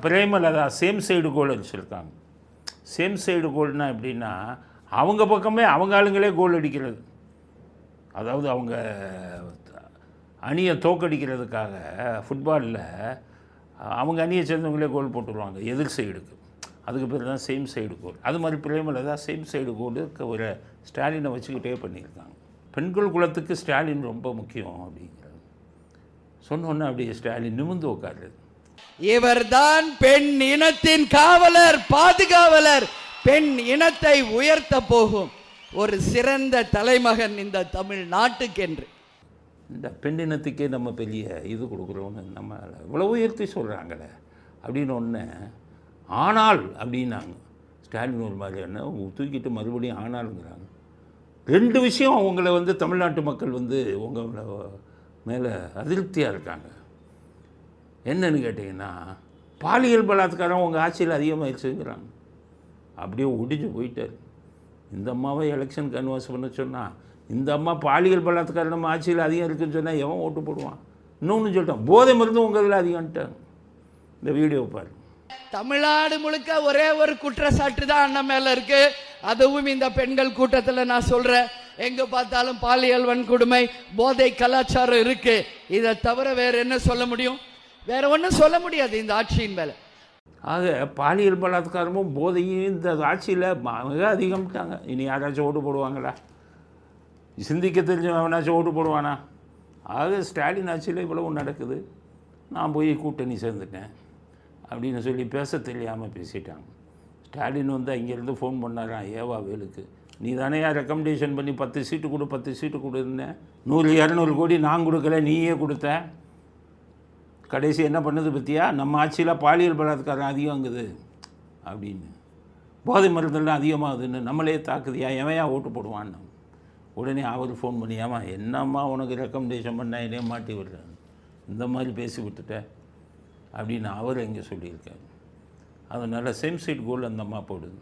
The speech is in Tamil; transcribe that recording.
பிரேமலதா சேம் சைடு கோல் அடிச்சிருக்காங்க. சேம் சைடு கோல்னால் எப்படின்னா, அவங்க பக்கமே அவங்க ஆளுங்களே கோல் அடிக்கிறது. அதாவது அவங்க அணியை தோக்கடிக்கிறதுக்காக ஃபுட்பாலில் அவங்க அணியை சேர்ந்தவங்களே கோல் போட்டுருவாங்க எதிர் சைடுக்கு. அதுக்கு பேர் தான் சேம் சைடு கோல். அது மாதிரி பிரேமலதா சேம் சைடு கோலுக்கு ஒரு ஸ்டாலினை வச்சுக்கிட்டே பண்ணியிருக்காங்க. பெண்கள் குலத்துக்கு ஸ்டாலின் ரொம்ப முக்கியம் அப்படிங்கிறது சொன்னோன்னே அப்படியே ஸ்டாலின் நிமிர்ந்து உட்காருது. இவர்தான் பெண் இனத்தின் காவலர், பாதுகாவலர், பெண் இனத்தை உயர்த்த போகும் ஒரு சிறந்த தலைமகன் இந்த தமிழ் நாட்டுக்கென்று. இந்த பெண் இனத்துக்கே நம்ம பெரிய இது கொடுக்குறோன்னு நம்ம இவ்வளோ உயர்த்தி சொல்கிறாங்களே அப்படின்னு ஒன்று. ஆனால் அப்படின்னாங்க ஸ்டாலின் ஒரு மாதிரியான தூக்கிட்டு மறுபடியும் ஆனாலுங்கிறாங்க. ரெண்டு விஷயம் உங்களை தமிழ்நாட்டு மக்கள் உங்களை மேலே அதிருப்தியாக இருக்காங்க. என்னன்னு கேட்டிங்கன்னா, பாலியல் பலாத்காரம் உங்கள் ஆட்சியில் அதிகமாகிடுச்சுங்கிறாங்க. அப்படியே ஒடிஞ்சு போயிட்டார். இந்த அம்மாவை எலெக்ஷன் கன்வர்ஸ் பண்ண சொன்னால், இந்த அம்மா பாலியல் பலாத்காரம் நம்ம ஆட்சியில் அதிகம் இருக்குதுன்னு சொன்னால் எவன் ஓட்டு போடுவான்? இன்னொன்று சொல்லிட்டான், போதை மருந்து உங்களில் அதிகம்ட்டாங்க. இந்த வீடியோ பாரு. தமிழ்நாடு முழுக்க ஒரே ஒரு குற்றச்சாட்டு தான் அண்ணன் மேல இருக்கு. அதுவும் இந்த பெண்கள் கூட்டத்தில் நான் சொல்றேன், எங்க பார்த்தாலும் பாலியல் வன்கொடுமை, போதை கலாச்சாரம் இருக்கு. இதை தவிர வேற என்ன சொல்ல முடியும்? வேற ஒன்றும் சொல்ல முடியாது இந்த ஆட்சியின் மேல. ஆக பாலியல் பலாத்காரமும் போதையும் இந்த ஆட்சியில் மிக அதிகம்ட்டாங்க. இனி யாராச்சும் ஓட்டு போடுவாங்களா? சிந்திக்க தெரிஞ்சவனாச்சும் ஓட்டு போடுவானா? ஆக ஸ்டாலின் ஆட்சியில் இவ்வளவு நடக்குது, நான் போய் கூட்டணி சேர்ந்துட்டேன் அப்படின்னு சொல்லி பேச தெரியாமல் பேசிட்டாங்க. ஸ்டாலின் இங்கேருந்து ஃபோன் பண்ணாரான் ஏவா வேலுக்கு, நீ தானே ரெக்கமெண்டேஷன் பண்ணி 10 சீட்டு கொடு 10 சீட்டு கொடுன்னேன், 100-200 கோடி நான் கொடுக்கல, நீயே கொடுத்த. கடைசி என்ன பண்ணுது பற்றியா? நம்ம ஆட்சியில் பாலியல் பலாத்காரம் அதிகங்குது அப்படின்னு, போதை மருந்தெல்லாம் அதிகமாகுதுன்னு நம்மளே தாக்குதியா, எவையா ஓட்டு போடுவான்னு. உடனே அவர் ஃபோன் பண்ணியாமா, என்னம்மா உனக்கு ரெக்கமெண்டேஷன் பண்ண என்னையே மாட்டி விடுறேன், இந்த மாதிரி பேசி விட்டுட்டேன் அப்படின்னு அவர் எங்கே சொல்லியிருக்காரு. அதனால் சேம் சைட் கோல் அந்த அம்மா போடுது.